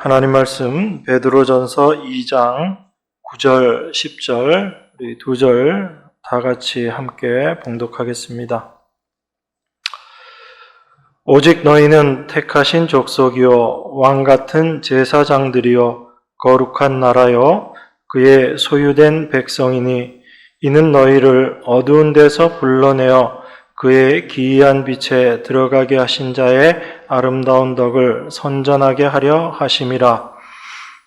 하나님 말씀 베드로전서 2장 9절, 10절, 우리 2절 다 같이 함께 봉독하겠습니다. 오직 너희는 택하신 족속이요 왕 같은 제사장들이요 거룩한 나라요 그의 소유된 백성이니 이는 너희를 어두운 데서 불러내어 그의 기이한 빛에 들어가게 하신 자의 아름다운 덕을 선전하게 하려 하심이라.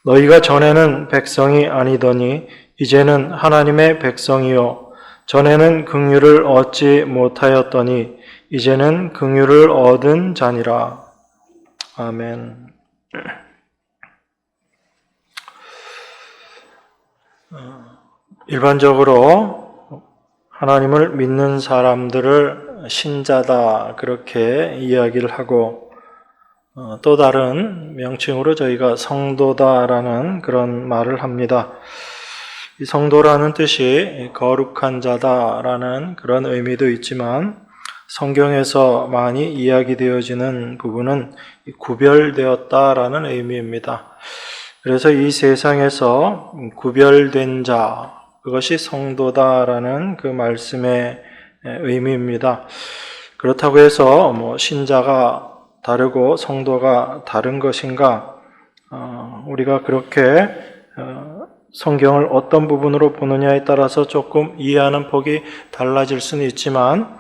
너희가 전에는 백성이 아니더니 이제는 하나님의 백성이요 전에는 긍휼을 얻지 못하였더니 이제는 긍휼을 얻은 자니라. 아멘. 일반적으로 하나님을 믿는 사람들을 신자다 그렇게 이야기를 하고 또 다른 명칭으로 저희가 성도다라는 그런 말을 합니다. 이 성도라는 뜻이 거룩한 자다라는 그런 의미도 있지만 성경에서 많이 이야기되어지는 부분은 구별되었다라는 의미입니다. 그래서 이 세상에서 구별된 자, 그것이 성도다라는 그 말씀의 의미입니다. 그렇다고 해서 신자가 다르고 성도가 다른 것인가? 우리가 그렇게 성경을 어떤 부분으로 보느냐에 따라서 조금 이해하는 폭이 달라질 수는 있지만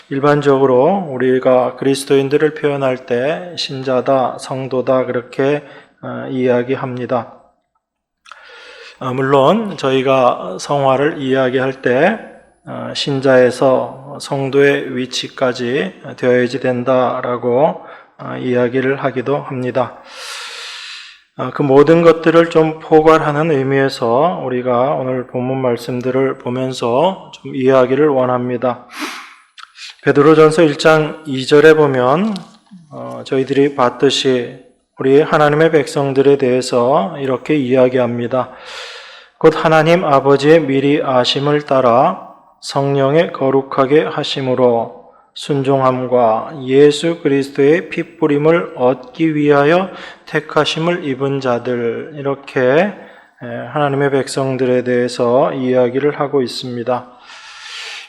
일반적으로 우리가 그리스도인들을 표현할 때 신자다, 성도다 그렇게 이야기합니다. 물론 저희가 성화를 이야기할 때 신자에서 성도의 위치까지 되어야지 된다라고 이야기를 하기도 합니다. 그 모든 것들을 좀 포괄하는 의미에서 우리가 오늘 본문 말씀들을 보면서 좀 이해하기를 원합니다. 베드로전서 1장 2절에 보면 저희들이 봤듯이 우리 하나님의 백성들에 대해서 이렇게 이야기합니다. 곧 하나님 아버지의 미리 아심을 따라 성령의 거룩하게 하심으로 순종함과 예수 그리스도의 핏부림을 얻기 위하여 택하심을 입은 자들, 이렇게 하나님의 백성들에 대해서 이야기를 하고 있습니다.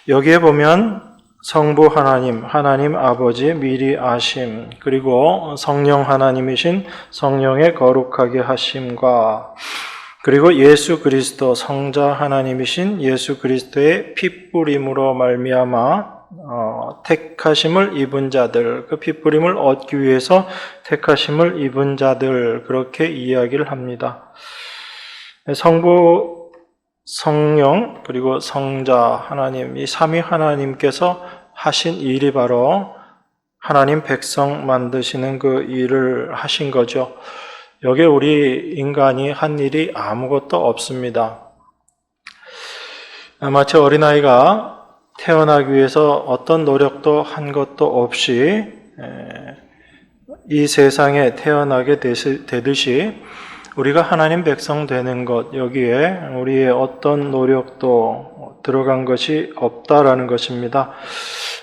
여기에 보면 성부 하나님, 하나님 아버지 미리 아심, 그리고 성령 하나님이신 성령의 거룩하게 하심과 그리고 예수 그리스도 성자 하나님이신 예수 그리스도의 핏부림으로 말미암아 택하심을 입은 자들, 그 핏부림을 얻기 위해서 택하심을 입은 자들, 그렇게 이야기를 합니다. 성부, 성령 그리고 성자 하나님, 이 삼위 하나님께서 하신 일이 바로 하나님 백성 만드시는 그 일을 하신 거죠. 여기에 우리 인간이 한 일이 아무것도 없습니다. 마치 어린아이가 태어나기 위해서 어떤 노력도 한 것도 없이 이 세상에 태어나게 되듯이 우리가 하나님 백성 되는 것, 여기에 우리의 어떤 노력도 들어간 것이 없다라는 것입니다.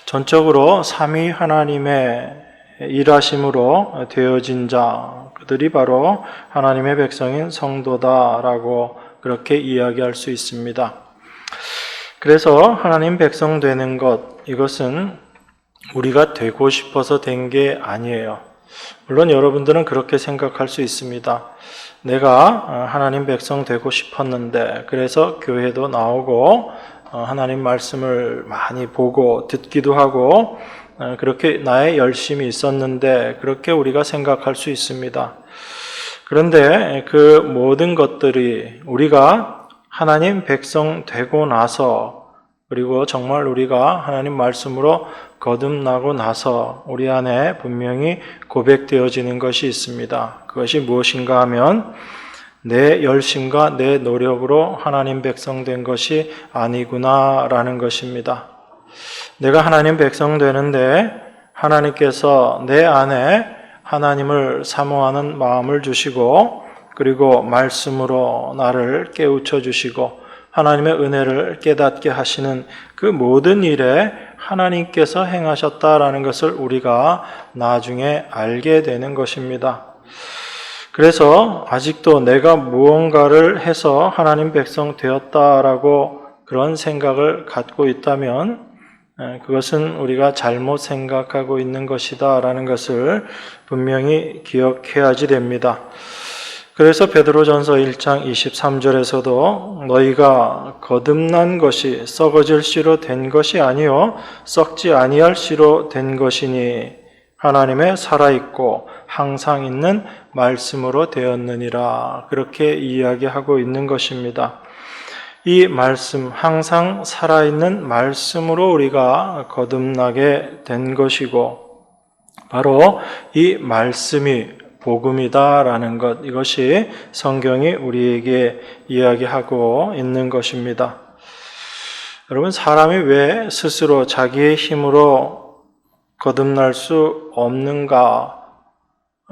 전적으로 삼위 하나님의 일하심으로 되어진 자, 그들이 바로 하나님의 백성인 성도다라고 그렇게 이야기할 수 있습니다. 그래서 하나님 백성 되는 것, 이것은 우리가 되고 싶어서 된 게 아니에요. 물론 여러분들은 그렇게 생각할 수 있습니다. 내가 하나님 백성 되고 싶었는데 그래서 교회도 나오고 하나님 말씀을 많이 보고 듣기도 하고 그렇게 나의 열심이 있었는데 그렇게 우리가 생각할 수 있습니다. 그런데 그 모든 것들이 우리가 하나님 백성 되고 나서 그리고 정말 우리가 하나님 말씀으로 거듭나고 나서 우리 안에 분명히 고백되어지는 것이 있습니다. 그것이 무엇인가 하면 내 열심과 내 노력으로 하나님 백성 된 것이 아니구나라는 것입니다. 내가 하나님 백성 되는데 하나님께서 내 안에 하나님을 사모하는 마음을 주시고 그리고 말씀으로 나를 깨우쳐 주시고 하나님의 은혜를 깨닫게 하시는 그 모든 일에 하나님께서 행하셨다라는 것을 우리가 나중에 알게 되는 것입니다. 그래서 아직도 내가 무언가를 해서 하나님 백성 되었다라고 그런 생각을 갖고 있다면 그것은 우리가 잘못 생각하고 있는 것이다라는 것을 분명히 기억해야지 됩니다. 그래서 베드로전서 1장 23절에서도 너희가 거듭난 것이 썩어질 씨로 된 것이 아니요 썩지 아니할 씨로 된 것이니 하나님의 살아있고 항상 있는 말씀으로 되었느니라 그렇게 이야기하고 있는 것입니다. 이 말씀, 항상 살아있는 말씀으로 우리가 거듭나게 된 것이고 바로 이 말씀이 복음이다라는 것, 이것이 성경이 우리에게 이야기하고 있는 것입니다. 여러분, 사람이 왜 스스로 자기의 힘으로 거듭날 수 없는가?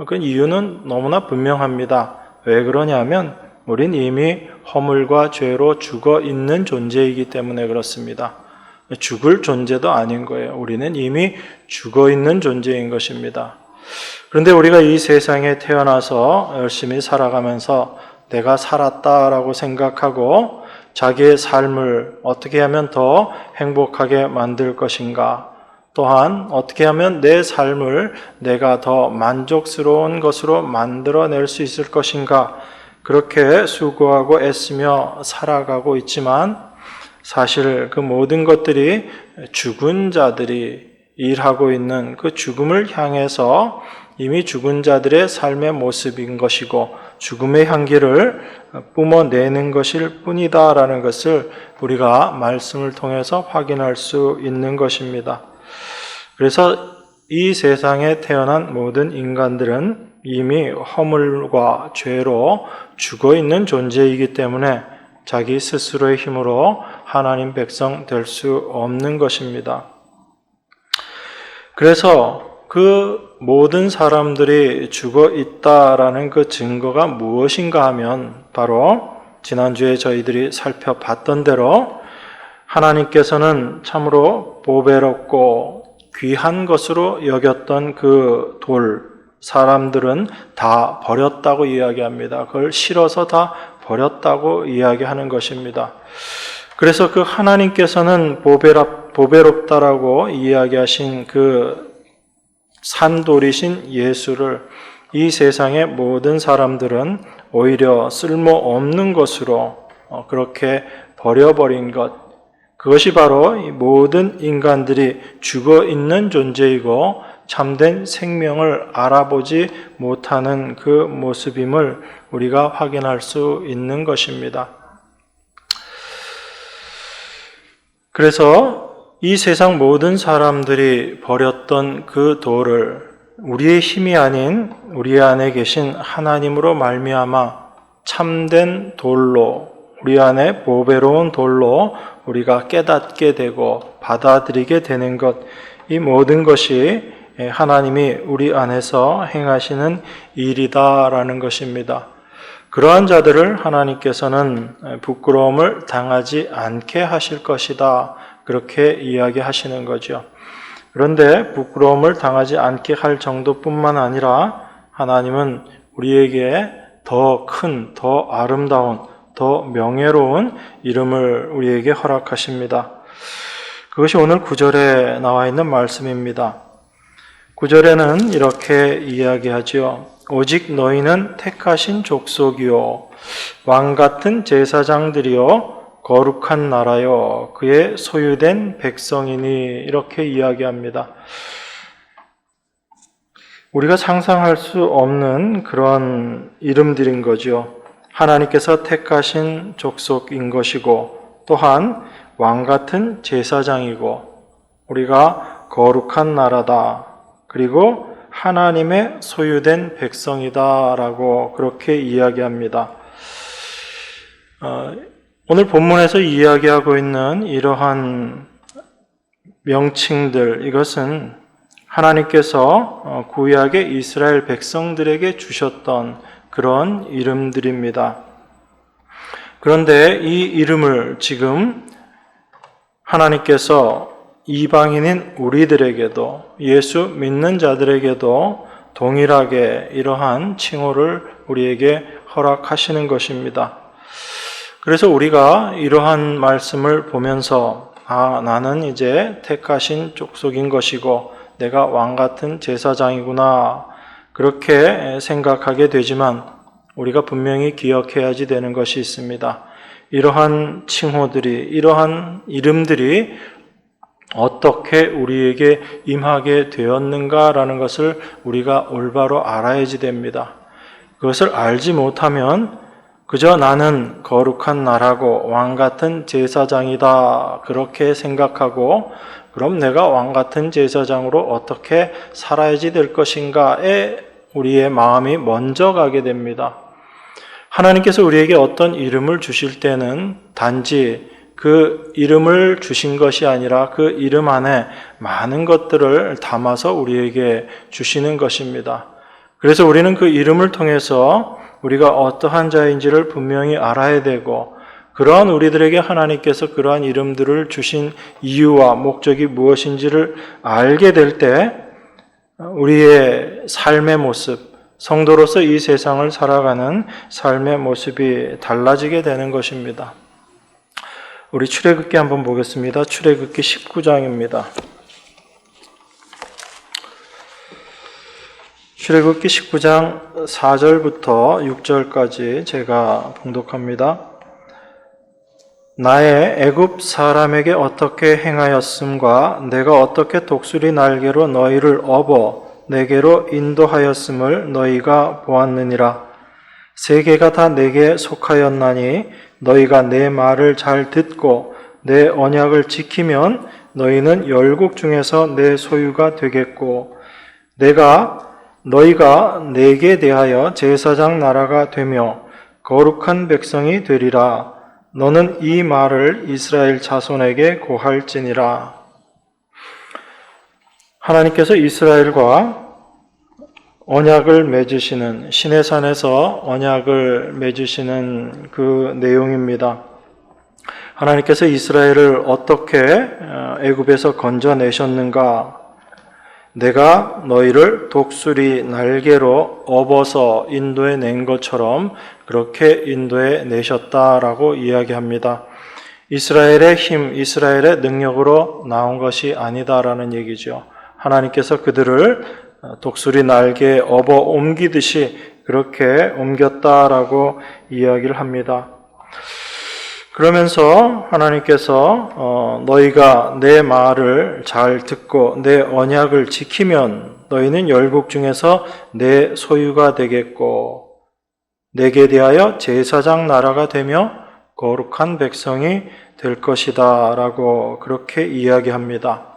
그 이유는 너무나 분명합니다. 왜 그러냐면 우린 이미 허물과 죄로 죽어 있는 존재이기 때문에 그렇습니다. 죽을 존재도 아닌 거예요. 우리는 이미 죽어 있는 존재인 것입니다. 그런데 우리가 이 세상에 태어나서 열심히 살아가면서 내가 살았다라고 생각하고 자기의 삶을 어떻게 하면 더 행복하게 만들 것인가, 또한 어떻게 하면 내 삶을 내가 더 만족스러운 것으로 만들어낼 수 있을 것인가, 그렇게 수고하고 애쓰며 살아가고 있지만 사실 그 모든 것들이 죽은 자들이 일하고 있는 그 죽음을 향해서 이미 죽은 자들의 삶의 모습인 것이고 죽음의 향기를 뿜어내는 것일 뿐이다라는 것을 우리가 말씀을 통해서 확인할 수 있는 것입니다. 그래서 이 세상에 태어난 모든 인간들은 이미 허물과 죄로 죽어 있는 존재이기 때문에 자기 스스로의 힘으로 하나님 백성 될 수 없는 것입니다. 그래서 그 모든 사람들이 죽어 있다라는 그 증거가 무엇인가 하면 바로 지난주에 저희들이 살펴봤던 대로 하나님께서는 참으로 보배롭고 귀한 것으로 여겼던 그 돌, 사람들은 다 버렸다고 이야기합니다. 그걸 실어서 다 버렸다고 이야기하는 것입니다. 그래서 그 하나님께서는 보배롭다라고 이야기하신 그 산돌이신 예수를 이 세상의 모든 사람들은 오히려 쓸모없는 것으로 그렇게 버려버린 것, 그것이 바로 이 모든 인간들이 죽어 있는 존재이고 참된 생명을 알아보지 못하는 그 모습임을 우리가 확인할 수 있는 것입니다. 그래서 이 세상 모든 사람들이 버렸던 그 돌을 우리의 힘이 아닌 우리 안에 계신 하나님으로 말미암아 참된 돌로, 우리 안에 보배로운 돌로 우리가 깨닫게 되고 받아들이게 되는 것, 이 모든 것이 하나님이 우리 안에서 행하시는 일이다라는 것입니다. 그러한 자들을 하나님께서는 부끄러움을 당하지 않게 하실 것이다, 그렇게 이야기하시는 거죠. 그런데 부끄러움을 당하지 않게 할 정도뿐만 아니라 하나님은 우리에게 더 큰, 더 아름다운, 더 명예로운 이름을 우리에게 허락하십니다. 그것이 오늘 9절에 나와 있는 말씀입니다. 9절에는 이렇게 이야기하지요. 오직 너희는 택하신 족속이요 왕같은 제사장들이요 거룩한 나라요 그의 소유된 백성이니, 이렇게 이야기합니다. 우리가 상상할 수 없는 그런 이름들인 거죠. 하나님께서 택하신 족속인 것이고 또한 왕같은 제사장이고 우리가 거룩한 나라다, 그리고 하나님의 소유된 백성이다라고 그렇게 이야기합니다. 오늘 본문에서 이야기하고 있는 이러한 명칭들, 이것은 하나님께서 구약의 이스라엘 백성들에게 주셨던 그런 이름들입니다. 그런데 이 이름을 지금 하나님께서 이방인인 우리들에게도, 예수 믿는 자들에게도 동일하게 이러한 칭호를 우리에게 허락하시는 것입니다. 그래서 우리가 이러한 말씀을 보면서 나는 이제 택하신 족속인 것이고 내가 왕 같은 제사장이구나 그렇게 생각하게 되지만 우리가 분명히 기억해야지 되는 것이 있습니다. 이러한 칭호들이, 이러한 이름들이 어떻게 우리에게 임하게 되었는가라는 것을 우리가 올바로 알아야지 됩니다. 그것을 알지 못하면 그저 나는 거룩한 나라고 왕 같은 제사장이다 그렇게 생각하고 그럼 내가 왕 같은 제사장으로 어떻게 살아야지 될 것인가에 우리의 마음이 먼저 가게 됩니다. 하나님께서 우리에게 어떤 이름을 주실 때는 단지 그 이름을 주신 것이 아니라 그 이름 안에 많은 것들을 담아서 우리에게 주시는 것입니다. 그래서 우리는 그 이름을 통해서 우리가 어떠한 자인지를 분명히 알아야 되고 그러한 우리들에게 하나님께서 그러한 이름들을 주신 이유와 목적이 무엇인지를 알게 될 때 우리의 삶의 모습, 성도로서 이 세상을 살아가는 삶의 모습이 달라지게 되는 것입니다. 우리 출애굽기 한번 보겠습니다. 출애굽기 19장입니다. 출애굽기 19장 4절부터 6절까지 제가 봉독합니다. 나의 애굽 사람에게 어떻게 행하였음과 내가 어떻게 독수리 날개로 너희를 업어 내게로 인도하였음을 너희가 보았느니라. 세계가 다 내게 속하였나니 너희가 내 말을 잘 듣고 내 언약을 지키면 너희는 열국 중에서 내 소유가 되겠고 너희가 내게 대하여 제사장 나라가 되며 거룩한 백성이 되리라. 너는 이 말을 이스라엘 자손에게 고할지니라. 하나님께서 이스라엘과 언약을 맺으시는, 시내산에서 언약을 맺으시는 그 내용입니다. 하나님께서 이스라엘을 어떻게 애굽에서 건져내셨는가? 내가 너희를 독수리 날개로 업어서 인도해 낸 것처럼 그렇게 인도해 내셨다라고 이야기합니다. 이스라엘의 힘, 이스라엘의 능력으로 나온 것이 아니다라는 얘기죠. 하나님께서 그들을 독수리 날개에 업어 옮기듯이 그렇게 옮겼다라고 이야기를 합니다. 그러면서 하나님께서 너희가 내 말을 잘 듣고 내 언약을 지키면 너희는 열국 중에서 내 소유가 되겠고 내게 대하여 제사장 나라가 되며 거룩한 백성이 될 것이다 라고 그렇게 이야기합니다.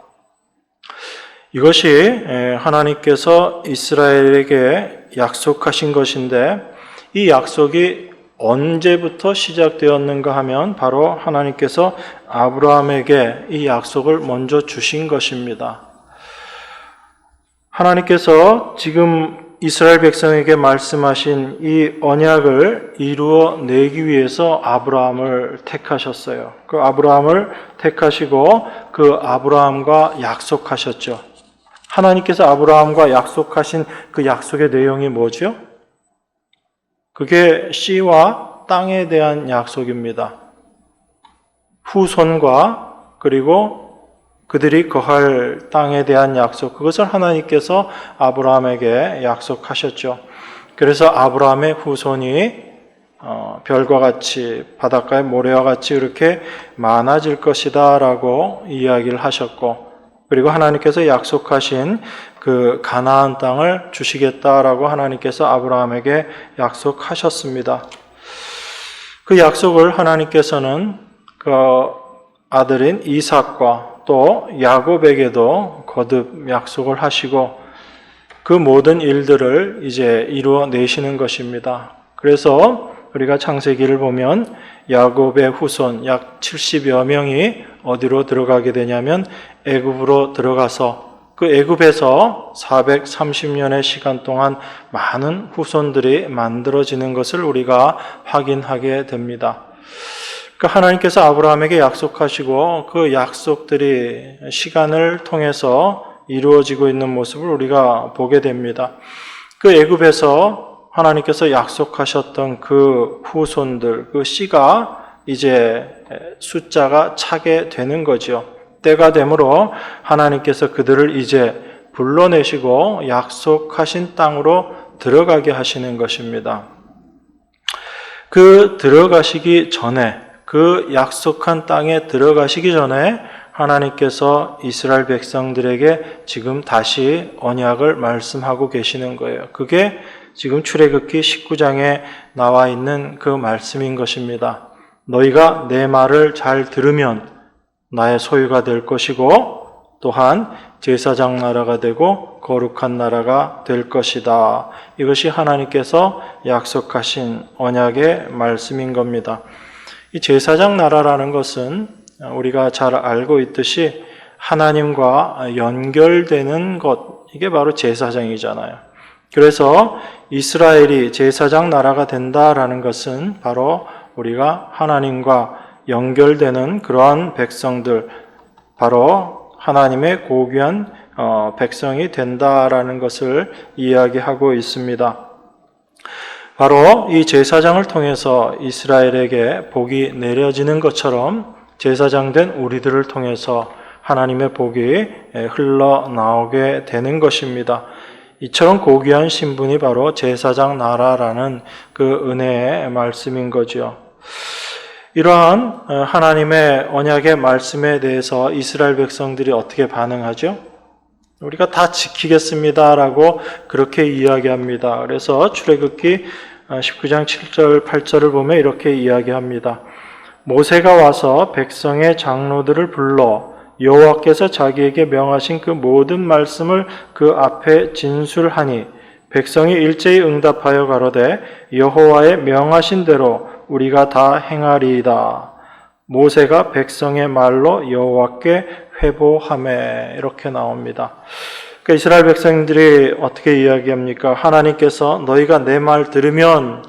이것이 하나님께서 이스라엘에게 약속하신 것인데 이 약속이 언제부터 시작되었는가 하면 바로 하나님께서 아브라함에게 이 약속을 먼저 주신 것입니다. 하나님께서 지금 이스라엘 백성에게 말씀하신 이 언약을 이루어 내기 위해서 아브라함을 택하셨어요. 그 아브라함을 택하시고 그 아브라함과 약속하셨죠. 하나님께서 아브라함과 약속하신 그 약속의 내용이 뭐죠? 그게 씨와 땅에 대한 약속입니다. 후손과 그리고 그들이 거할 땅에 대한 약속, 그것을 하나님께서 아브라함에게 약속하셨죠. 그래서 아브라함의 후손이 별과 같이 바닷가의 모래와 같이 이렇게 많아질 것이다 라고 이야기를 하셨고 그리고 하나님께서 약속하신 그 가나안 땅을 주시겠다라고 하나님께서 아브라함에게 약속하셨습니다. 그 약속을 하나님께서는 그 아들인 이삭과 또 야곱에게도 거듭 약속을 하시고 그 모든 일들을 이제 이루어 내시는 것입니다. 그래서 우리가 창세기를 보면 야곱의 후손 약 70여 명이 어디로 들어가게 되냐면 애굽으로 들어가서 그 애굽에서 430년의 시간 동안 많은 후손들이 만들어지는 것을 우리가 확인하게 됩니다. 하나님께서 아브라함에게 약속하시고 그 약속들이 시간을 통해서 이루어지고 있는 모습을 우리가 보게 됩니다. 그 애굽에서 하나님께서 약속하셨던 그 후손들, 그 씨가 이제 숫자가 차게 되는 거죠. 때가 되므로 하나님께서 그들을 이제 불러내시고 약속하신 땅으로 들어가게 하시는 것입니다. 그 들어가시기 전에, 그 약속한 땅에 들어가시기 전에 하나님께서 이스라엘 백성들에게 지금 다시 언약을 말씀하고 계시는 거예요. 그게 지금 출애굽기 19장에 나와 있는 그 말씀인 것입니다. 너희가 내 말을 잘 들으면 나의 소유가 될 것이고 또한 제사장 나라가 되고 거룩한 나라가 될 것이다. 이것이 하나님께서 약속하신 언약의 말씀인 겁니다. 이 제사장 나라라는 것은 우리가 잘 알고 있듯이 하나님과 연결되는 것, 이게 바로 제사장이잖아요. 그래서 이스라엘이 제사장 나라가 된다라는 것은 바로 우리가 하나님과 연결되는 그러한 백성들, 바로 하나님의 고귀한 백성이 된다라는 것을 이야기하고 있습니다. 바로 이 제사장을 통해서 이스라엘에게 복이 내려지는 것처럼 제사장 된 우리들을 통해서 하나님의 복이 흘러나오게 되는 것입니다. 이처럼 고귀한 신분이 바로 제사장 나라라는 그 은혜의 말씀인 거죠. 이러한 하나님의 언약의 말씀에 대해서 이스라엘 백성들이 어떻게 반응하죠? 우리가 다 지키겠습니다라고 그렇게 이야기합니다. 그래서 출애굽기 19장 7절 8절을 보면 이렇게 이야기합니다. 모세가 와서 백성의 장로들을 불러 여호와께서 자기에게 명하신 그 모든 말씀을 그 앞에 진술하니 백성이 일제히 응답하여 가로되 여호와의 명하신 대로 우리가 다 행하리이다. 모세가 백성의 말로 여호와께 회보하매, 이렇게 나옵니다. 그러니까 이스라엘 백성들이 어떻게 이야기합니까? 하나님께서 너희가 내 말 들으면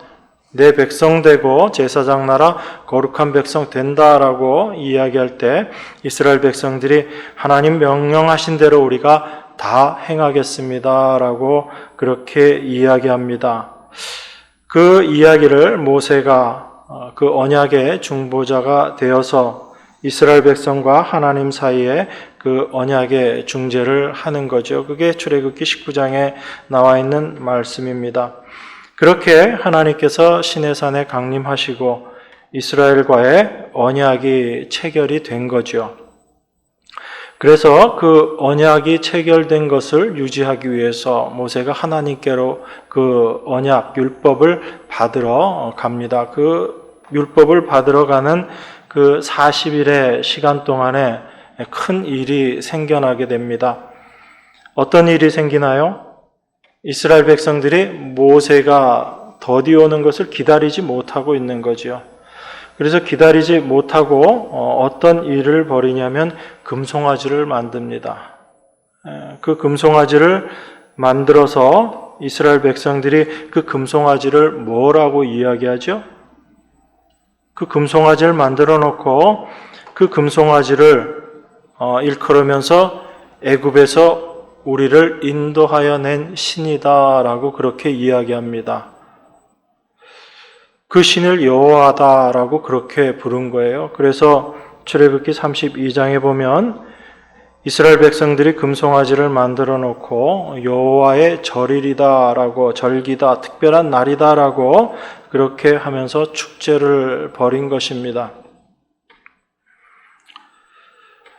내 백성 되고 제사장 나라 거룩한 백성 된다라고 이야기할 때 이스라엘 백성들이 하나님 명령하신 대로 우리가 다 행하겠습니다라고 그렇게 이야기합니다. 그 이야기를 모세가 그 언약의 중보자가 되어서 이스라엘 백성과 하나님 사이에 그 언약의 중재를 하는 거죠. 그게 출애굽기 19장에 나와 있는 말씀입니다. 그렇게 하나님께서 시내산에 강림하시고 이스라엘과의 언약이 체결이 된 거죠. 그래서 그 언약이 체결된 것을 유지하기 위해서 모세가 하나님께로 그 언약, 율법을 받으러 갑니다. 그 율법을 받으러 가는 그 40일의 시간 동안에 큰 일이 생겨나게 됩니다. 어떤 일이 생기나요? 이스라엘 백성들이 모세가 더디오는 것을 기다리지 못하고 있는 거죠. 그래서 기다리지 못하고 어떤 일을 벌이냐면 금송아지를 만듭니다. 그 금송아지를 만들어서 이스라엘 백성들이 그 금송아지를 뭐라고 이야기하죠? 그 금송아지를 만들어 놓고 그 금송아지를 일컬으면서 애굽에서 우리를 인도하여 낸 신이다라고 그렇게 이야기합니다. 그 신을 여호와다라고 그렇게 부른 거예요. 그래서 출애굽기 32장에 보면 이스라엘 백성들이 금송아지를 만들어 놓고 여호와의 절일이다라고, 절기다, 특별한 날이다라고 그렇게 하면서 축제를 벌인 것입니다.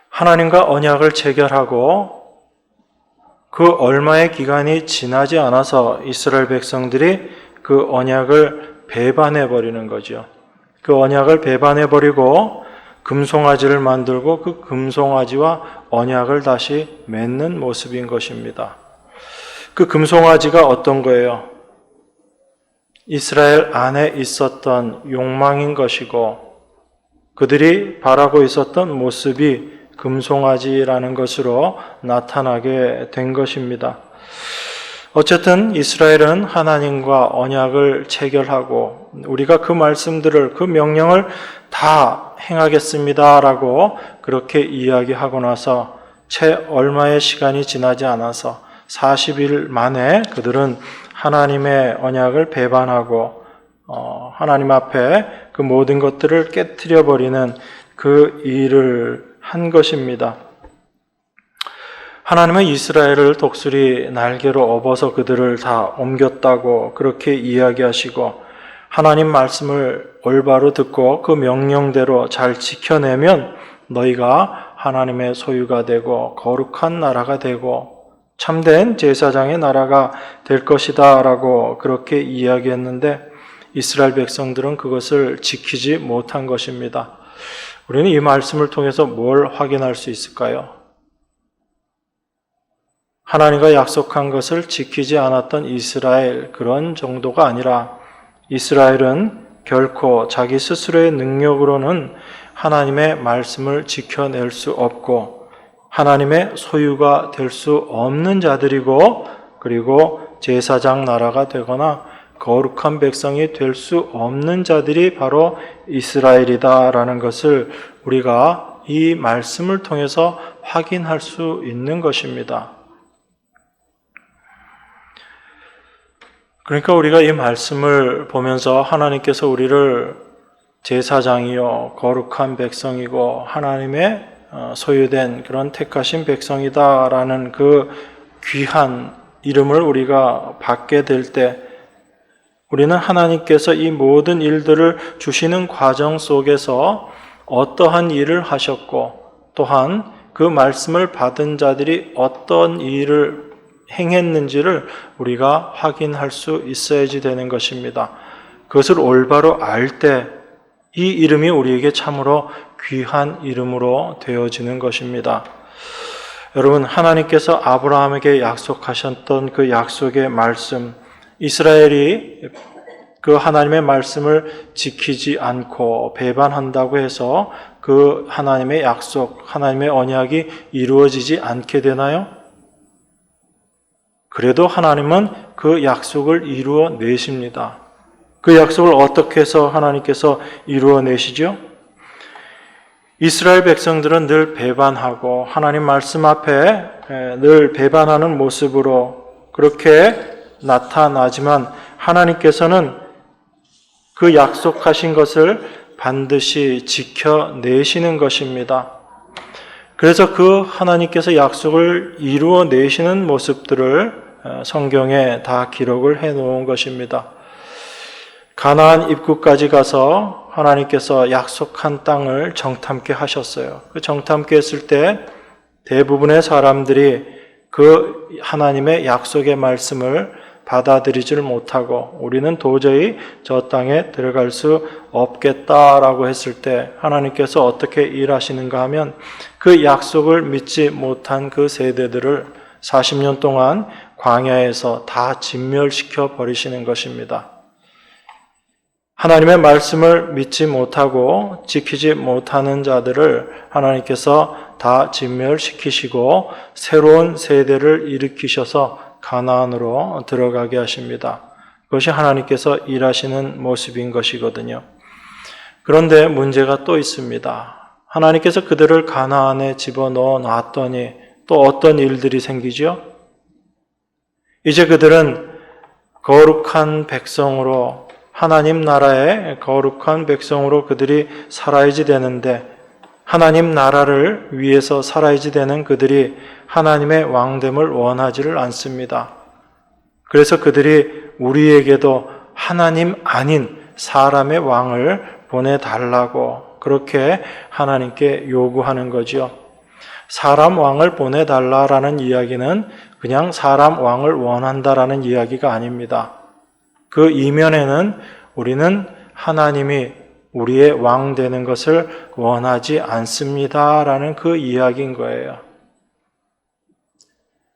하나님과 언약을 체결하고 그 얼마의 기간이 지나지 않아서 이스라엘 백성들이 그 언약을 배반해 버리는 거죠. 그 언약을 배반해 버리고 금송아지를 만들고 그 금송아지와 언약을 다시 맺는 모습인 것입니다. 그 금송아지가 어떤 거예요? 이스라엘 안에 있었던 욕망인 것이고 그들이 바라고 있었던 모습이 금송아지라는 것으로 나타나게 된 것입니다. 어쨌든 이스라엘은 하나님과 언약을 체결하고 우리가 그 말씀들을, 그 명령을 다 행하겠습니다라고 그렇게 이야기하고 나서 채 얼마의 시간이 지나지 않아서 40일 만에 그들은 하나님의 언약을 배반하고 하나님 앞에 그 모든 것들을 깨트려 버리는 그 일을 한 것입니다. 하나님은 이스라엘을 독수리 날개로 업어서 그들을 다 옮겼다고 그렇게 이야기하시고, 하나님 말씀을 올바로 듣고 그 명령대로 잘 지켜내면 너희가 하나님의 소유가 되고 거룩한 나라가 되고 참된 제사장의 나라가 될 것이다 라고 그렇게 이야기했는데, 이스라엘 백성들은 그것을 지키지 못한 것입니다. 우리는 이 말씀을 통해서 뭘 확인할 수 있을까요? 하나님과 약속한 것을 지키지 않았던 이스라엘, 그런 정도가 아니라 이스라엘은 결코 자기 스스로의 능력으로는 하나님의 말씀을 지켜낼 수 없고 하나님의 소유가 될 수 없는 자들이고, 그리고 제사장 나라가 되거나 거룩한 백성이 될 수 없는 자들이 바로 이스라엘이다라는 것을 우리가 이 말씀을 통해서 확인할 수 있는 것입니다. 그러니까 우리가 이 말씀을 보면서 하나님께서 우리를 제사장이요 거룩한 백성이고 하나님의 소유된 그런 택하신 백성이다라는 그 귀한 이름을 우리가 받게 될 때, 우리는 하나님께서 이 모든 일들을 주시는 과정 속에서 어떠한 일을 하셨고, 또한 그 말씀을 받은 자들이 어떤 일을 행했는지를 우리가 확인할 수 있어야지 되는 것입니다. 그것을 올바로 알 때 이 이름이 우리에게 참으로 귀한 이름으로 되어지는 것입니다. 여러분, 하나님께서 아브라함에게 약속하셨던 그 약속의 말씀, 이스라엘이 그 하나님의 말씀을 지키지 않고 배반한다고 해서 그 하나님의 약속, 하나님의 언약이 이루어지지 않게 되나요? 그래도 하나님은 그 약속을 이루어내십니다. 그 약속을 어떻게 해서 하나님께서 이루어내시죠? 이스라엘 백성들은 늘 배반하고 하나님 말씀 앞에 늘 배반하는 모습으로 그렇게 나타나지만, 하나님께서는 그 약속하신 것을 반드시 지켜내시는 것입니다. 그래서 그 하나님께서 약속을 이루어내시는 모습들을 성경에 다 기록을 해놓은 것입니다. 가나안 입구까지 가서 하나님께서 약속한 땅을 정탐케 하셨어요. 그 정탐케 했을 때 대부분의 사람들이 그 하나님의 약속의 말씀을 받아들이지를 못하고 우리는 도저히 저 땅에 들어갈 수 없겠다라고 했을 때 하나님께서 어떻게 일하시는가 하면, 그 약속을 믿지 못한 그 세대들을 40년 동안 광야에서 다 진멸시켜 버리시는 것입니다. 하나님의 말씀을 믿지 못하고 지키지 못하는 자들을 하나님께서 다 진멸시키시고 새로운 세대를 일으키셔서 가나안으로 들어가게 하십니다. 그것이 하나님께서 일하시는 모습인 것이거든요. 그런데 문제가 또 있습니다. 하나님께서 그들을 가나안에 집어넣어 놨더니 또 어떤 일들이 생기죠? 이제 그들은 거룩한 백성으로, 하나님 나라의 거룩한 백성으로 그들이 살아야지 되는데, 하나님 나라를 위해서 살아야지 되는 그들이 하나님의 왕됨을 원하지를 않습니다. 그래서 그들이 우리에게도 하나님 아닌 사람의 왕을 보내달라고 그렇게 하나님께 요구하는 거죠. 사람 왕을 보내달라라는 이야기는 그냥 사람 왕을 원한다라는 이야기가 아닙니다. 그 이면에는 우리는 하나님이 우리의 왕 되는 것을 원하지 않습니다라는 그 이야기인 거예요.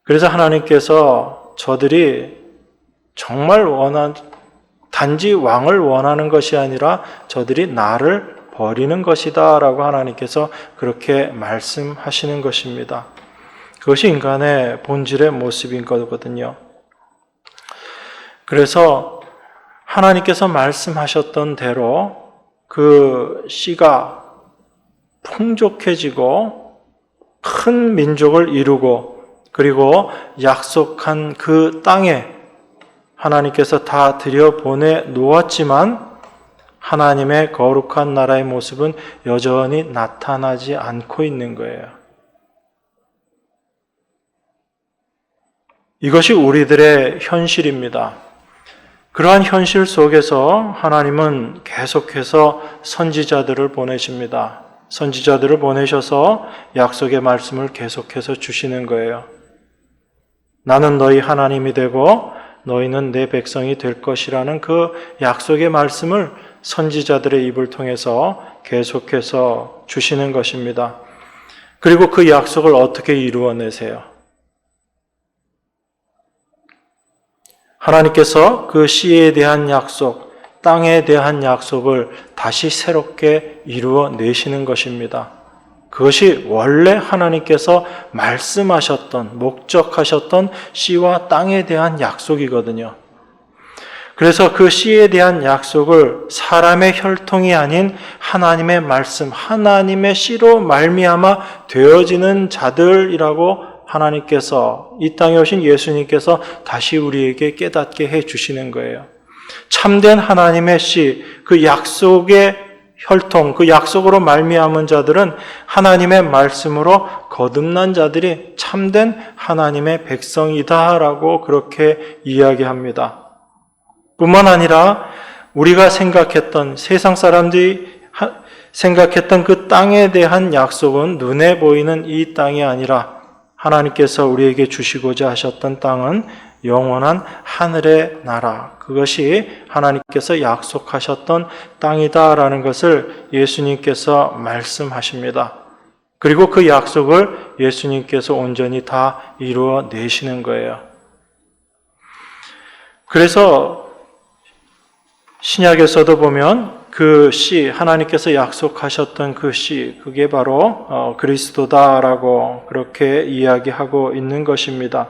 그래서 하나님께서 저들이 정말 단지 왕을 원하는 것이 아니라 저들이 나를 버리는 것이다 라고 하나님께서 그렇게 말씀하시는 것입니다. 그것이 인간의 본질의 모습인 거거든요. 그래서 하나님께서 말씀하셨던 대로 그 씨가 풍족해지고 큰 민족을 이루고, 그리고 약속한 그 땅에 하나님께서 다 들여보내 놓았지만 하나님의 거룩한 나라의 모습은 여전히 나타나지 않고 있는 거예요. 이것이 우리들의 현실입니다. 그러한 현실 속에서 하나님은 계속해서 선지자들을 보내십니다. 선지자들을 보내셔서 약속의 말씀을 계속해서 주시는 거예요. 나는 너희 하나님이 되고 너희는 내 백성이 될 것이라는 그 약속의 말씀을 선지자들의 입을 통해서 계속해서 주시는 것입니다. 그리고 그 약속을 어떻게 이루어내세요? 하나님께서 그 씨에 대한 약속, 땅에 대한 약속을 다시 새롭게 이루어내시는 것입니다. 그것이 원래 하나님께서 말씀하셨던, 목적하셨던 씨와 땅에 대한 약속이거든요. 그래서 그 씨에 대한 약속을 사람의 혈통이 아닌 하나님의 말씀, 하나님의 씨로 말미암아 되어지는 자들이라고 하나님께서, 이 땅에 오신 예수님께서 다시 우리에게 깨닫게 해 주시는 거예요. 참된 하나님의 씨, 그 약속의 혈통, 그 약속으로 말미암은 자들은 하나님의 말씀으로 거듭난 자들이 참된 하나님의 백성이다라고 그렇게 이야기합니다. 뿐만 아니라 우리가 생각했던, 세상 사람들이 생각했던 그 땅에 대한 약속은 눈에 보이는 이 땅이 아니라 하나님께서 우리에게 주시고자 하셨던 땅은 영원한 하늘의 나라, 그것이 하나님께서 약속하셨던 땅이다라는 것을 예수님께서 말씀하십니다. 그리고 그 약속을 예수님께서 온전히 다 이루어내시는 거예요. 그래서 신약에서도 보면 그 씨, 하나님께서 약속하셨던 그 씨, 그게 바로 그리스도다라고 그렇게 이야기하고 있는 것입니다.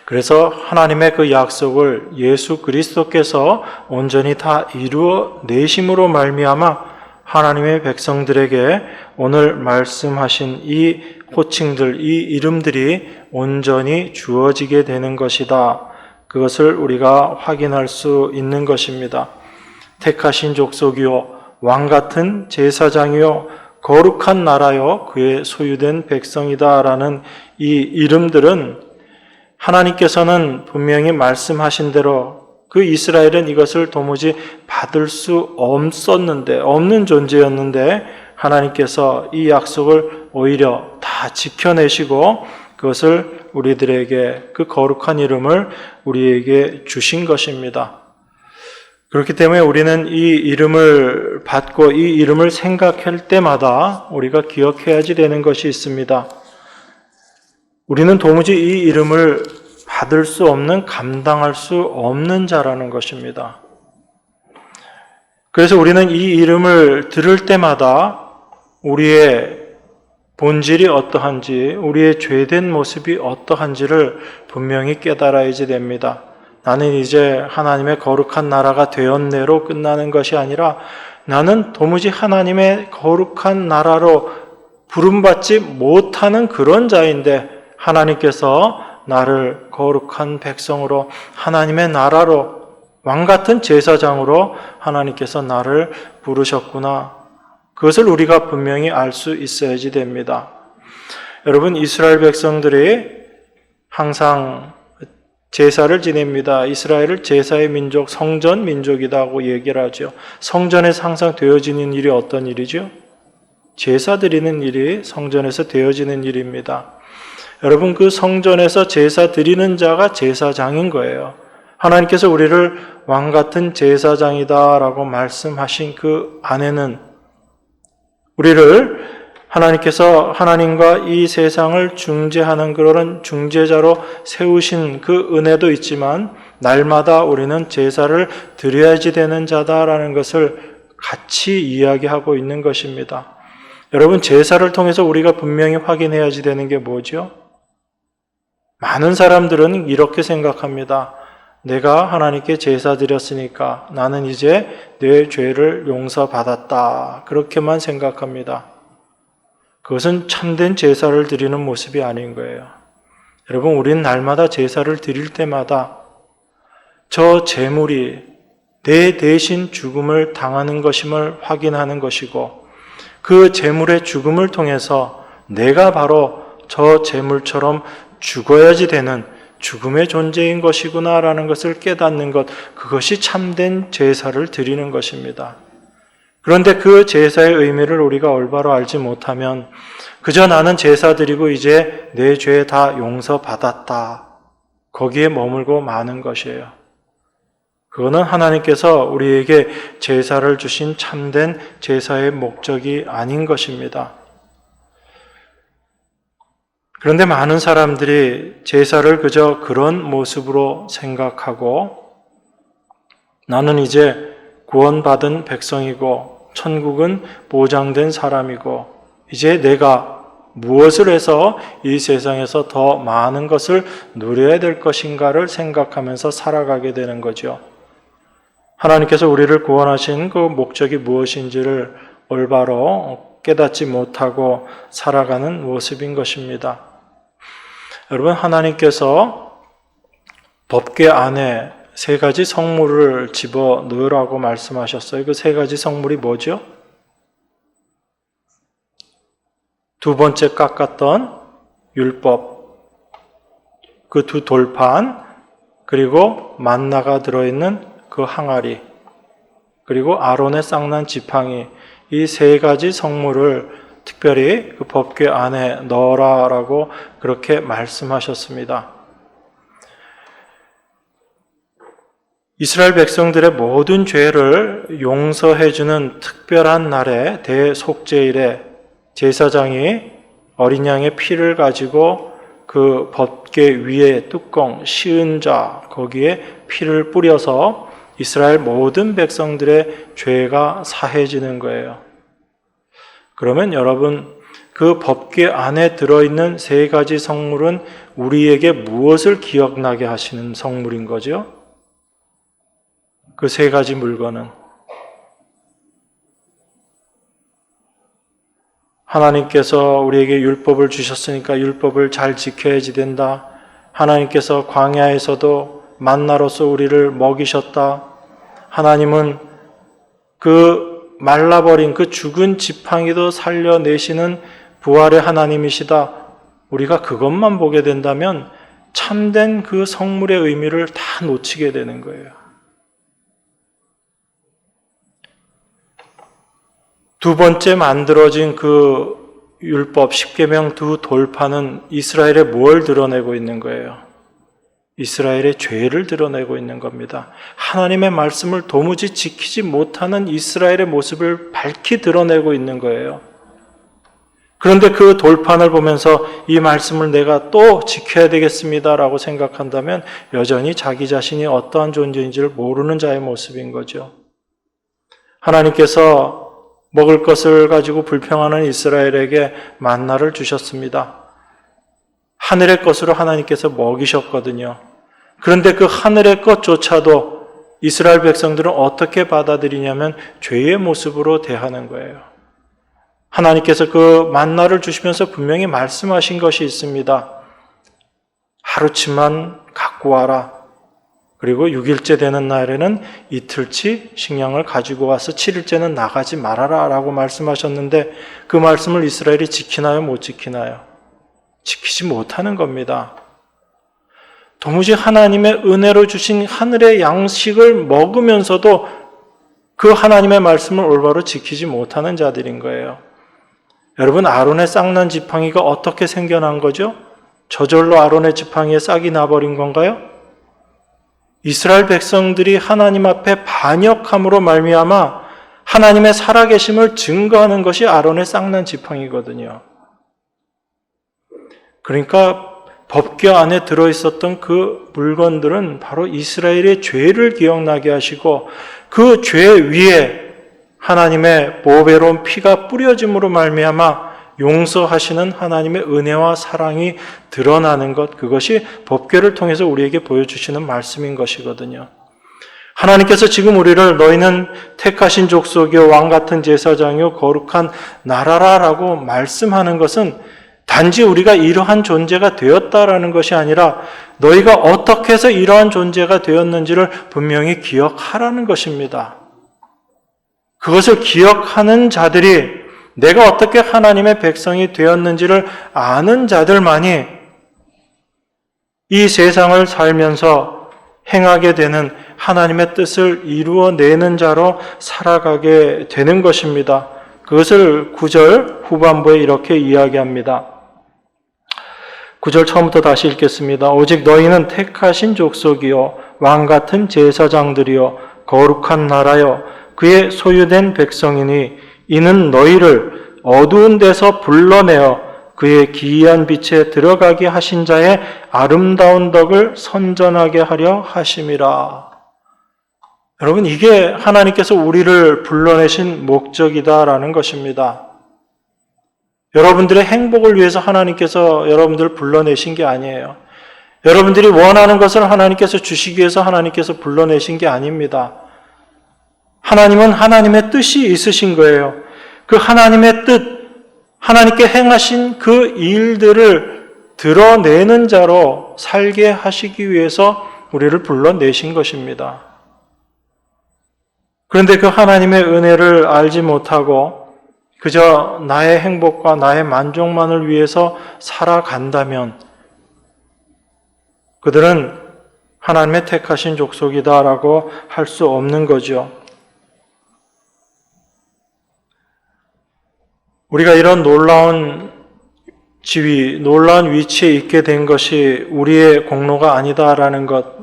그래서 하나님의 그 약속을 예수 그리스도께서 온전히 다 이루어내심으로 말미암아 하나님의 백성들에게 오늘 말씀하신 이 호칭들, 이 이름들이 온전히 주어지게 되는 것이다. 그것을 우리가 확인할 수 있는 것입니다. 택하신 족속이요, 왕같은 제사장이요, 거룩한 나라요, 그의 소유된 백성이다라는 이 이름들은 하나님께서는 분명히 말씀하신 대로 그 이스라엘은 이것을 도무지 받을 수 없는 존재였는데 하나님께서 이 약속을 오히려 다 지켜내시고 그것을 우리들에게, 그 거룩한 이름을 우리에게 주신 것입니다. 그렇기 때문에 우리는 이 이름을 받고 이 이름을 생각할 때마다 우리가 기억해야지 되는 것이 있습니다. 우리는 도무지 이 이름을 받을 수 없는, 감당할 수 없는 자라는 것입니다. 그래서 우리는 이 이름을 들을 때마다 우리의 본질이 어떠한지, 우리의 죄된 모습이 어떠한지를 분명히 깨달아야지 됩니다. 나는 이제 하나님의 거룩한 나라가 되었네로 끝나는 것이 아니라 나는 도무지 하나님의 거룩한 나라로 부름받지 못하는 그런 자인데 하나님께서 나를 거룩한 백성으로, 하나님의 나라로, 왕같은 제사장으로 하나님께서 나를 부르셨구나. 그것을 우리가 분명히 알 수 있어야지 됩니다. 여러분, 이스라엘 백성들이 항상 제사를 지냅니다. 이스라엘을 제사의 민족, 성전 민족이라고 얘기를 하죠. 성전에서 항상 되어지는 일이 어떤 일이죠? 제사 드리는 일이 성전에서 되어지는 일입니다. 여러분, 그 성전에서 제사 드리는 자가 제사장인 거예요. 하나님께서 우리를 왕같은 제사장이다라고 말씀하신 그 안에는 우리를 하나님께서 하나님과 이 세상을 중재하는 그런 중재자로 세우신 그 은혜도 있지만 날마다 우리는 제사를 드려야지 되는 자다라는 것을 같이 이야기하고 있는 것입니다. 여러분, 제사를 통해서 우리가 분명히 확인해야지 되는 게 뭐죠? 많은 사람들은 이렇게 생각합니다. 내가 하나님께 제사 드렸으니까 나는 이제 내 죄를 용서받았다. 그렇게만 생각합니다. 그것은 참된 제사를 드리는 모습이 아닌 거예요. 여러분, 우리는 날마다 제사를 드릴 때마다 저 제물이 내 대신 죽음을 당하는 것임을 확인하는 것이고, 그 제물의 죽음을 통해서 내가 바로 저 제물처럼 죽어야지 되는 죽음의 존재인 것이구나라는 것을 깨닫는 것, 그것이 참된 제사를 드리는 것입니다. 그런데 그 제사의 의미를 우리가 올바로 알지 못하면 그저 나는 제사 드리고 이제 내 죄 다 용서받았다, 거기에 머물고 마는 것이에요. 그거는 하나님께서 우리에게 제사를 주신 참된 제사의 목적이 아닌 것입니다. 그런데 많은 사람들이 제사를 그저 그런 모습으로 생각하고, 나는 이제 구원받은 백성이고 천국은 보장된 사람이고 이제 내가 무엇을 해서 이 세상에서 더 많은 것을 누려야 될 것인가를 생각하면서 살아가게 되는 거죠. 하나님께서 우리를 구원하신 그 목적이 무엇인지를 올바로 깨닫지 못하고 살아가는 모습인 것입니다. 여러분, 하나님께서 법궤 안에 세 가지 성물을 집어 넣으라고 말씀하셨어요. 그 세 가지 성물이 뭐죠? 두 번째 깎았던 율법, 그 두 돌판, 그리고 만나가 들어있는 그 항아리, 그리고 아론의 쌍난 지팡이, 이 세 가지 성물을 특별히 그 법궤 안에 넣어라라고 그렇게 말씀하셨습니다. 이스라엘 백성들의 모든 죄를 용서해주는 특별한 날에 대속죄일에 제사장이 어린 양의 피를 가지고 그 법궤 위에 뚜껑 씌은 자 거기에 피를 뿌려서 이스라엘 모든 백성들의 죄가 사해지는 거예요. 그러면 여러분, 그 법궤 안에 들어있는 세 가지 성물은 우리에게 무엇을 기억나게 하시는 성물인 거죠? 그 세 가지 물건은 하나님께서 우리에게 율법을 주셨으니까 율법을 잘 지켜야지 된다. 하나님께서 광야에서도 만나로서 우리를 먹이셨다. 하나님은 그 말라버린 그 죽은 지팡이도 살려내시는 부활의 하나님이시다. 우리가 그것만 보게 된다면 참된 그 성물의 의미를 다 놓치게 되는 거예요. 두 번째 만들어진 그 율법, 십계명 두 돌판은 이스라엘의 뭘 드러내고 있는 거예요? 이스라엘의 죄를 드러내고 있는 겁니다. 하나님의 말씀을 도무지 지키지 못하는 이스라엘의 모습을 밝히 드러내고 있는 거예요. 그런데 그 돌판을 보면서 이 말씀을 내가 또 지켜야 되겠습니다라고 생각한다면 여전히 자기 자신이 어떠한 존재인지를 모르는 자의 모습인 거죠. 하나님께서 먹을 것을 가지고 불평하는 이스라엘에게 만나를 주셨습니다. 하늘의 것으로 하나님께서 먹이셨거든요. 그런데 그 하늘의 것조차도 이스라엘 백성들은 어떻게 받아들이냐면 죄의 모습으로 대하는 거예요. 하나님께서 그 만나를 주시면서 분명히 말씀하신 것이 있습니다. 하루치만 갖고 와라. 그리고 6일째 되는 날에는 이틀치 식량을 가지고 와서 7일째는 나가지 말아라 라고 말씀하셨는데 그 말씀을 이스라엘이 지키나요? 못 지키나요? 지키지 못하는 겁니다. 도무지 하나님의 은혜로 주신 하늘의 양식을 먹으면서도 그 하나님의 말씀을 올바로 지키지 못하는 자들인 거예요. 여러분, 아론의 쌍난 지팡이가 어떻게 생겨난 거죠? 저절로 아론의 지팡이에 싹이 나버린 건가요? 이스라엘 백성들이 하나님 앞에 반역함으로 말미암아 하나님의 살아계심을 증거하는 것이 아론의 쌍난 지팡이거든요. 그러니까 법궤 안에 들어있었던 그 물건들은 바로 이스라엘의 죄를 기억나게 하시고 그 죄 위에 하나님의 보배로운 피가 뿌려짐으로 말미암아 용서하시는 하나님의 은혜와 사랑이 드러나는 것, 그것이 법궤를 통해서 우리에게 보여주시는 말씀인 것이거든요. 하나님께서 지금 우리를 너희는 택하신 족속이요 왕 같은 제사장이요 거룩한 나라라라고 말씀하는 것은 단지 우리가 이러한 존재가 되었다라는 것이 아니라 너희가 어떻게 해서 이러한 존재가 되었는지를 분명히 기억하라는 것입니다. 그것을 기억하는 자들이, 내가 어떻게 하나님의 백성이 되었는지를 아는 자들만이 이 세상을 살면서 행하게 되는 하나님의 뜻을 이루어내는 자로 살아가게 되는 것입니다. 그것을 9절 후반부에 이렇게 이야기합니다. 9절 처음부터 다시 읽겠습니다. 오직 너희는 택하신 족속이요 왕같은 제사장들이요 거룩한 나라요 그의 소유된 백성이니 이는 너희를 어두운 데서 불러내어 그의 기이한 빛에 들어가게 하신 자의 아름다운 덕을 선전하게 하려 하심이라. 여러분, 이게 하나님께서 우리를 불러내신 목적이다라는 것입니다. 여러분들의 행복을 위해서 하나님께서 여러분들을 불러내신 게 아니에요. 여러분들이 원하는 것을 하나님께서 주시기 위해서 하나님께서 불러내신 게 아닙니다. 하나님은 하나님의 뜻이 있으신 거예요. 그 하나님의 뜻, 하나님께 행하신 그 일들을 드러내는 자로 살게 하시기 위해서 우리를 불러내신 것입니다. 그런데 그 하나님의 은혜를 알지 못하고 그저 나의 행복과 나의 만족만을 위해서 살아간다면 그들은 하나님의 택하신 족속이다라고 할 수 없는 거죠. 우리가 이런 놀라운 지위, 놀라운 위치에 있게 된 것이 우리의 공로가 아니다라는 것,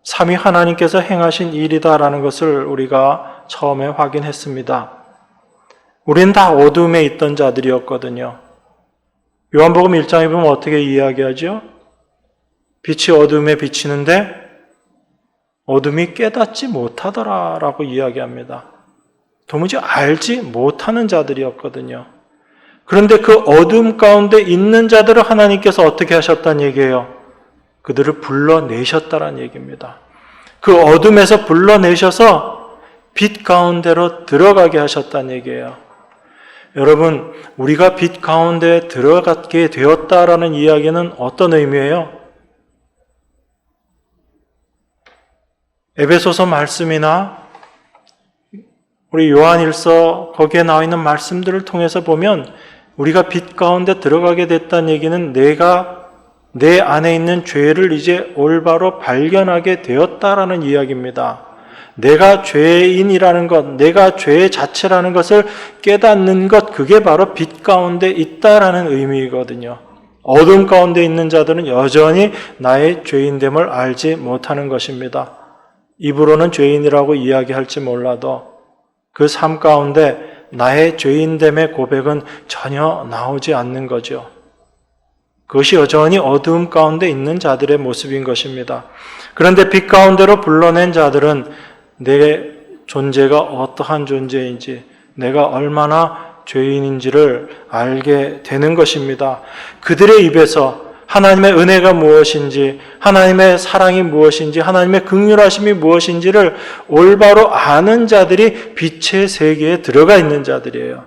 삼위 하나님께서 행하신 일이다라는 것을 우리가 처음에 확인했습니다. 우리는 다 어둠에 있던 자들이었거든요. 요한복음 1장에 보면 어떻게 이야기하죠? 빛이 어둠에 비치는데 어둠이 깨닫지 못하더라라고 이야기합니다. 도무지 알지 못하는 자들이었거든요. 그런데 그 어둠 가운데 있는 자들을 하나님께서 어떻게 하셨다는 얘기예요? 그들을 불러내셨다는 얘기입니다. 그 어둠에서 불러내셔서 빛 가운데로 들어가게 하셨다는 얘기예요. 여러분, 우리가 빛 가운데 들어가게 되었다라는 이야기는 어떤 의미예요? 에베소서 말씀이나 우리 요한일서 거기에 나와 있는 말씀들을 통해서 보면 우리가 빛 가운데 들어가게 됐다는 얘기는 내가 내 안에 있는 죄를 이제 올바로 발견하게 되었다라는 이야기입니다. 내가 죄인이라는 것, 내가 죄 자체라는 것을 깨닫는 것, 그게 바로 빛 가운데 있다라는 의미거든요. 어둠 가운데 있는 자들은 여전히 나의 죄인됨을 알지 못하는 것입니다. 입으로는 죄인이라고 이야기할지 몰라도 그 삶 가운데 나의 죄인됨의 고백은 전혀 나오지 않는 거죠. 그것이 여전히 어두움 가운데 있는 자들의 모습인 것입니다. 그런데 빛 가운데로 불러낸 자들은 내 존재가 어떠한 존재인지, 내가 얼마나 죄인인지를 알게 되는 것입니다. 그들의 입에서 하나님의 은혜가 무엇인지, 하나님의 사랑이 무엇인지, 하나님의 긍휼하심이 무엇인지를 올바로 아는 자들이 빛의 세계에 들어가 있는 자들이에요.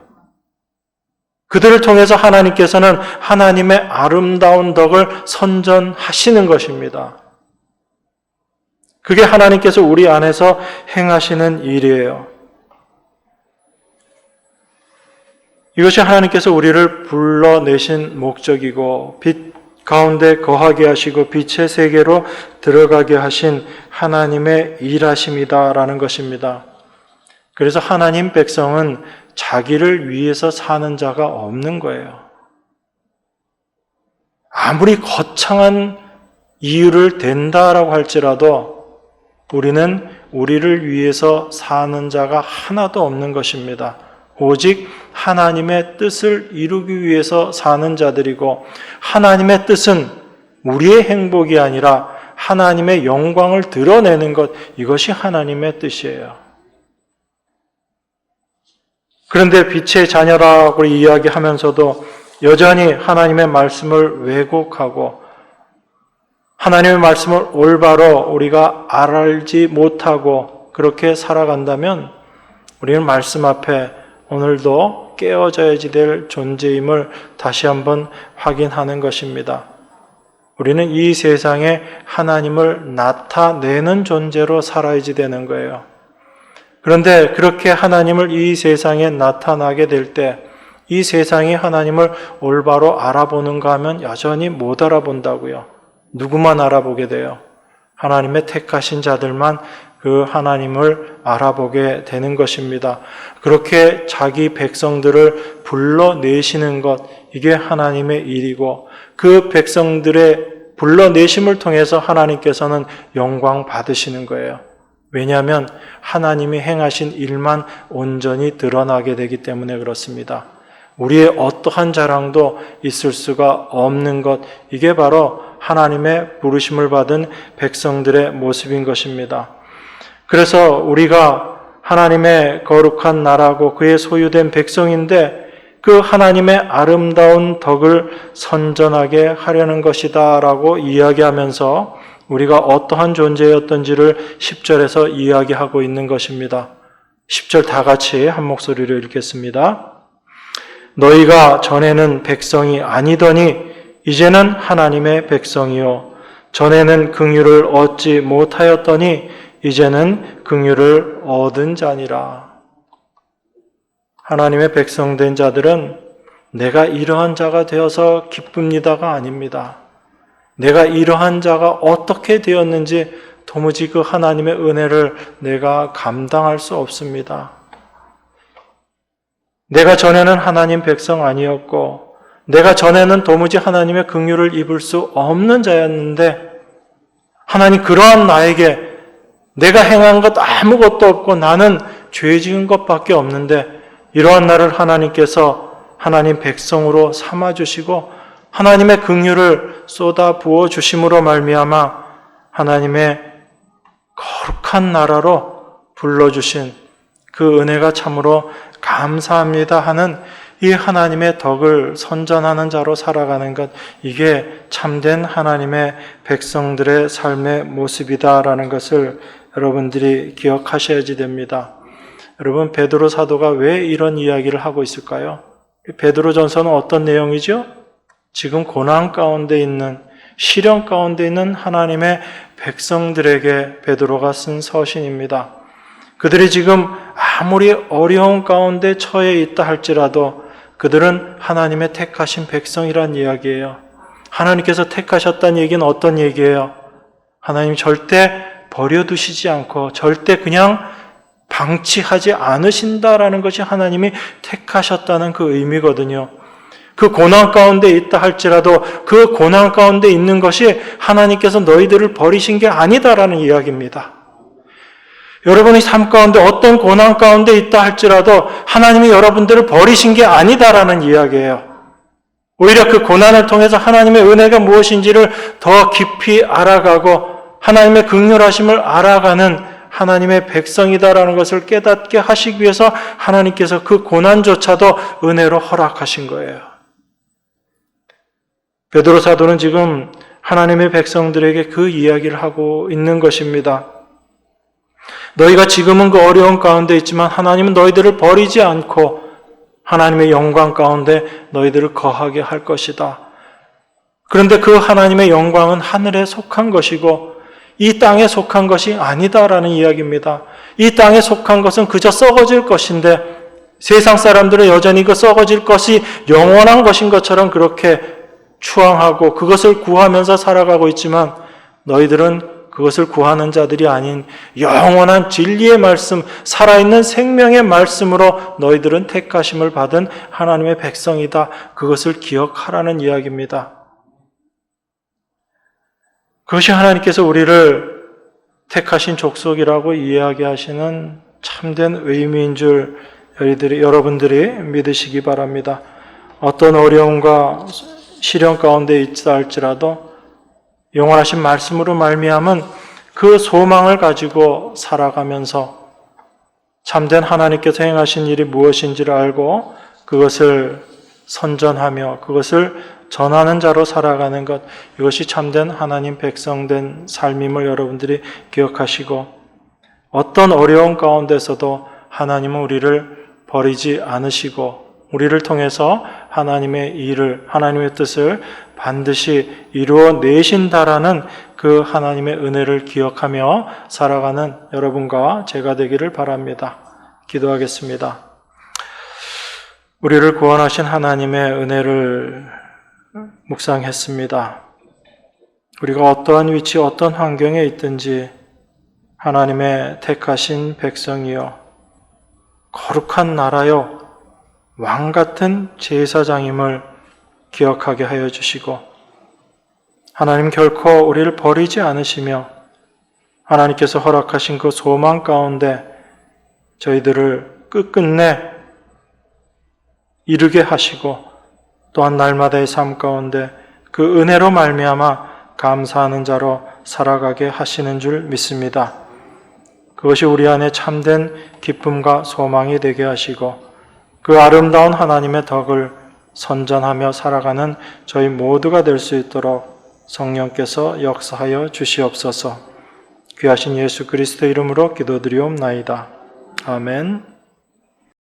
그들을 통해서 하나님께서는 하나님의 아름다운 덕을 선전하시는 것입니다. 그게 하나님께서 우리 안에서 행하시는 일이에요. 이것이 하나님께서 우리를 불러내신 목적이고 빛 가운데 거하게 하시고 빛의 세계로 들어가게 하신 하나님의 일하심이다라는 것입니다. 그래서 하나님 백성은 자기를 위해서 사는 자가 없는 거예요. 아무리 거창한 이유를 댄다라고 할지라도 우리는 우리를 위해서 사는 자가 하나도 없는 것입니다. 오직 하나님의 뜻을 이루기 위해서 사는 자들이고, 하나님의 뜻은 우리의 행복이 아니라 하나님의 영광을 드러내는 것, 이것이 하나님의 뜻이에요. 그런데 빛의 자녀라고 이야기하면서도 여전히 하나님의 말씀을 왜곡하고 하나님의 말씀을 올바로 우리가 알지 못하고 그렇게 살아간다면 우리는 말씀 앞에 오늘도 깨어져야지 될 존재임을 다시 한번 확인하는 것입니다. 우리는 이 세상에 하나님을 나타내는 존재로 살아야지 되는 거예요. 그런데 그렇게 하나님을 이 세상에 나타나게 될 때 이 세상이 하나님을 올바로 알아보는가 하면 여전히 못 알아본다고요. 누구만 알아보게 돼요? 하나님의 택하신 자들만 그 하나님을 알아보게 되는 것입니다. 그렇게 자기 백성들을 불러내시는 것, 이게 하나님의 일이고 그 백성들의 불러내심을 통해서 하나님께서는 영광 받으시는 거예요. 왜냐하면 하나님이 행하신 일만 온전히 드러나게 되기 때문에 그렇습니다. 우리의 어떠한 자랑도 있을 수가 없는 것, 이게 바로 하나님의 부르심을 받은 백성들의 모습인 것입니다. 그래서 우리가 하나님의 거룩한 나라고 그의 소유된 백성인데 그 하나님의 아름다운 덕을 선전하게 하려는 것이다 라고 이야기하면서 우리가 어떠한 존재였던지를 10절에서 이야기하고 있는 것입니다. 10절 다 같이 한 목소리로 읽겠습니다. 너희가 전에는 백성이 아니더니 이제는 하나님의 백성이요 전에는 긍휼을 얻지 못하였더니 이제는 긍휼을 얻은 자니라. 하나님의 백성된 자들은 내가 이러한 자가 되어서 기쁩니다가 아닙니다. 내가 이러한 자가 어떻게 되었는지 도무지 그 하나님의 은혜를 내가 감당할 수 없습니다. 내가 전에는 하나님 백성 아니었고 내가 전에는 도무지 하나님의 긍휼을 입을 수 없는 자였는데 하나님 그러한 나에게 내가 행한 것 아무것도 없고 나는 죄 지은 것밖에 없는데 이러한 나를 하나님께서 하나님 백성으로 삼아주시고 하나님의 긍휼을 쏟아 부어 주심으로 말미암아 하나님의 거룩한 나라로 불러주신 그 은혜가 참으로 감사합니다 하는 이 하나님의 덕을 선전하는 자로 살아가는 것, 이게 참된 하나님의 백성들의 삶의 모습이다라는 것을 여러분들이 기억하셔야지 됩니다. 여러분, 베드로 사도가 왜 이런 이야기를 하고 있을까요? 베드로전서는 어떤 내용이죠? 지금 고난 가운데 있는, 시련 가운데 있는 하나님의 백성들에게 베드로가 쓴 서신입니다. 그들이 지금 아무리 어려운 가운데 처해 있다 할지라도 그들은 하나님의 택하신 백성이란 이야기예요. 하나님께서 택하셨다는 얘기는 어떤 얘기예요? 하나님 절대 버려두시지 않고 절대 그냥 방치하지 않으신다라는 것이 하나님이 택하셨다는 그 의미거든요. 그 고난 가운데 있다 할지라도 그 고난 가운데 있는 것이 하나님께서 너희들을 버리신 게 아니다라는 이야기입니다. 여러분의 삶 가운데 어떤 고난 가운데 있다 할지라도 하나님이 여러분들을 버리신 게 아니다라는 이야기예요. 오히려 그 고난을 통해서 하나님의 은혜가 무엇인지를 더 깊이 알아가고 하나님의 긍휼하심을 알아가는 하나님의 백성이다라는 것을 깨닫게 하시기 위해서 하나님께서 그 고난조차도 은혜로 허락하신 거예요. 베드로 사도는 지금 하나님의 백성들에게 그 이야기를 하고 있는 것입니다. 너희가 지금은 그 어려운 가운데 있지만 하나님은 너희들을 버리지 않고 하나님의 영광 가운데 너희들을 거하게 할 것이다. 그런데 그 하나님의 영광은 하늘에 속한 것이고 이 땅에 속한 것이 아니다라는 이야기입니다. 이 땅에 속한 것은 그저 썩어질 것인데 세상 사람들은 여전히 그 썩어질 것이 영원한 것인 것처럼 그렇게 추앙하고 그것을 구하면서 살아가고 있지만 너희들은 그것을 구하는 자들이 아닌 영원한 진리의 말씀, 살아있는 생명의 말씀으로 너희들은 택하심을 받은 하나님의 백성이다. 그것을 기억하라는 이야기입니다. 그것이 하나님께서 우리를 택하신 족속이라고 이야기하시는 참된 의미인 줄 여러분들이 믿으시기 바랍니다. 어떤 어려움과 시련 가운데 있다 할지라도 영원하신 말씀으로 말미암은 그 소망을 가지고 살아가면서 참된 하나님께서 행하신 일이 무엇인지를 알고 그것을 선전하며 그것을 전하는 자로 살아가는 것, 이것이 참된 하나님 백성된 삶임을 여러분들이 기억하시고 어떤 어려움 가운데서도 하나님은 우리를 버리지 않으시고 우리를 통해서 하나님의 일을, 하나님의 뜻을 반드시 이루어내신다라는 그 하나님의 은혜를 기억하며 살아가는 여러분과 제가 되기를 바랍니다. 기도하겠습니다. 우리를 구원하신 하나님의 은혜를 묵상했습니다. 우리가 어떠한 위치, 어떤 환경에 있든지 하나님의 택하신 백성이요, 거룩한 나라요, 왕 같은 제사장임을 기억하게 하여 주시고, 하나님 결코 우리를 버리지 않으시며 하나님께서 허락하신 그 소망 가운데 저희들을 끝끝내 이루게 하시고, 또한 날마다의 삶 가운데 그 은혜로 말미암아 감사하는 자로 살아가게 하시는 줄 믿습니다. 그것이 우리 안에 참된 기쁨과 소망이 되게 하시고 그 아름다운 하나님의 덕을 선전하며 살아가는 저희 모두가 될 수 있도록 성령께서 역사하여 주시옵소서. 귀하신 예수 그리스도 이름으로 기도드리옵나이다. 아멘.